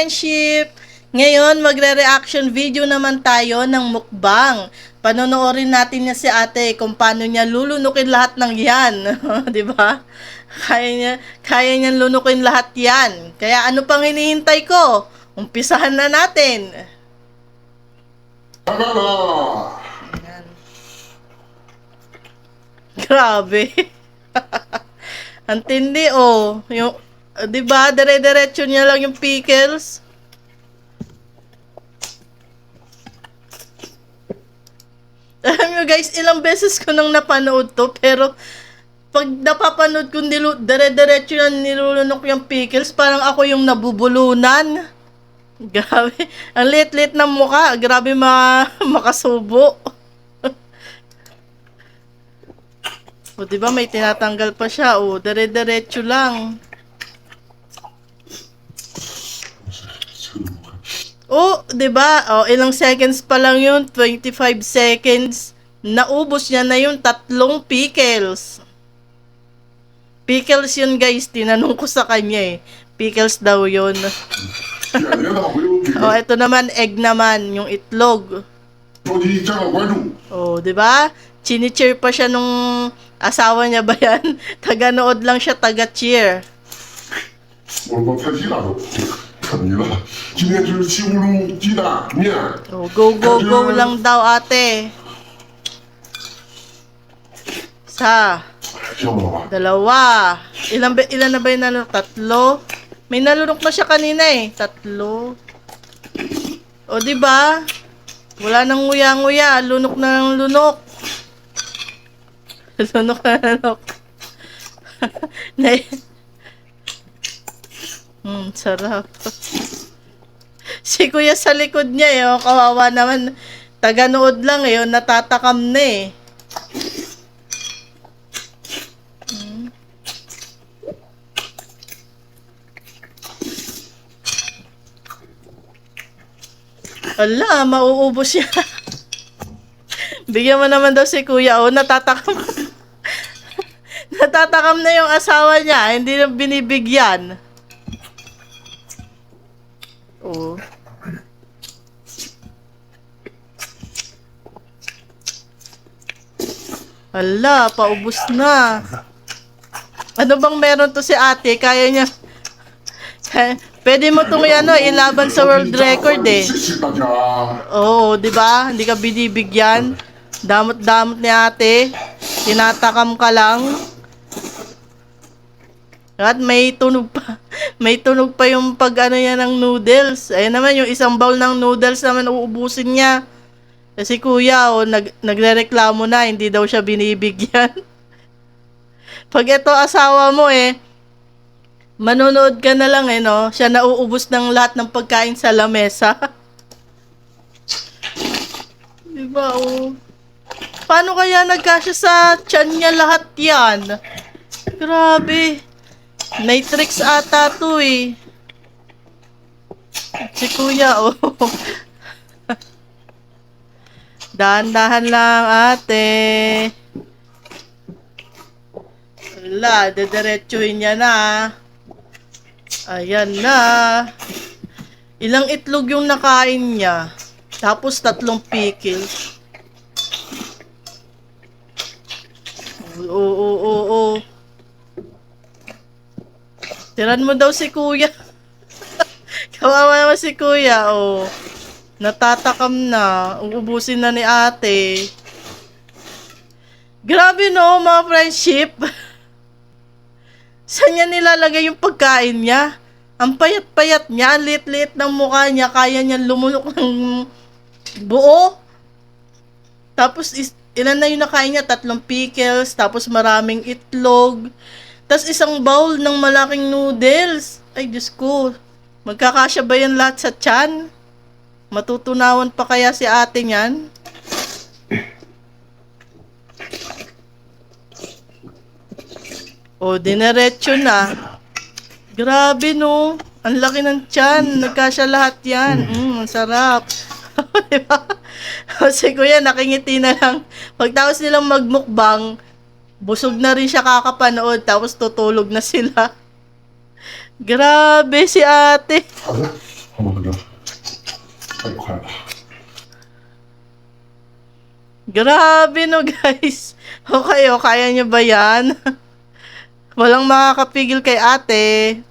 friendship! Ngayon, magre-reaction video naman tayo ng mukbang. Panonoorin natin niya si ate kung paano niya lulunukin lahat ng yan. Di ba? Kaya niya lunukin lahat yan. Kaya ano pang hinihintay ko? Umpisahan na natin. Ayan. Grabe. Ang tindi oh. Yung, di ba? Dire-diretso niya lang yung pickles. Alam nyo guys, ilang beses ko nang napanood to, pero pag napapanood ko dire-diretso na nilulunok yung pickles, parang ako yung nabubulunan. Grabe. Ang lit-lit ng mukha. Grabe makasubo. O diba may tinatanggal pa siya. O dire-diretso lang. Oh, 'di ba? Oh, ilang seconds pa lang 'yun, 25 seconds. Naubos niya na 'yung 3 pickles. Pickles 'yun, guys. Tinanong ko sa kanya eh. Pickles daw 'yun. Oh, ito naman egg naman, 'yung itlog. Oh, 'di ba? Chini-cheer pa siya nung asawa niya ba 'yan? Taga-nood lang siya, taga-cheer. Oh, go lang daw ate. Isa. Dalawa. Ilan na ba yung nalunok? 3. May nalunok na siya kanina eh. 3. O diba? Wala nang nguya-nguya. Lunok na ng lunok. Lunok na lunok. Sarap. Si kuya sa likod niya eh, oh, kawawa naman. Taga-nood lang eh, oh, natatakam na eh. Ala, mauubos siya. Bigyan mo naman daw si kuya, oh, natatakam. Natatakam na yung asawa niya, hindi na binibigyan. Oh. Hala, paubos na. Ano bang meron to si ate? Kaya niya. Pwede mo itong ilaban sa world record eh. Oo, di ba? Hindi ka binibigyan. Damot-damot ni ate. Tinatakam ka lang. At may tunog pa. May tunog pa yung niya ng noodles. Ayun naman, yung isang bowl ng noodles naman uubusin niya. Kasi kuya, oh, nagrereklamo na, hindi daw siya binibigyan. Pag ito asawa mo eh, manonood ka na lang eh, no? Siya nauubos ng lahat ng pagkain sa lamesa. Diba, oh? Paano kaya nagkasya sa tiyan niya lahat yan? Grabe. Matrix ata to eh. Si kuya, oh. Dahan-dahan lang, ate. Wala, dediretsuhin niya na. Ayan na. Ilang itlog yung nakain niya. Tapos 3 pickles. Oo. Tiran mo daw si kuya. Kawawa naman si kuya, oh. Natatakam na. Uubusin na ni ate. Grabe no, mga friendship. Saan niya nilalagay yung pagkain niya? Ang payat-payat niya, lit-lit ng mukha niya, kaya niya lumunok ng buo. Tapos, ilan na yung nakain niya? 3 pickles, tapos maraming itlog. Tapos isang bowl ng malaking noodles. Ay, Diyos ko. Magkakasya ba yan lahat sa tiyan? Matutunawan pa kaya si ate niyan? O, dinerecho na. Grabe no. Ang laki ng tiyan. Nagkasya lahat yan. Ang sarap. Diba? Si kuya nakingiti na lang. Pagtapos nilang magmukbang, busog na rin siya kakapanood. Tapos tutulog na sila. Grabe si ate. Huwag na. Tayo ka na. Grabe no guys. Okay, kaya niyo ba yan? Walang makakapigil kay ate.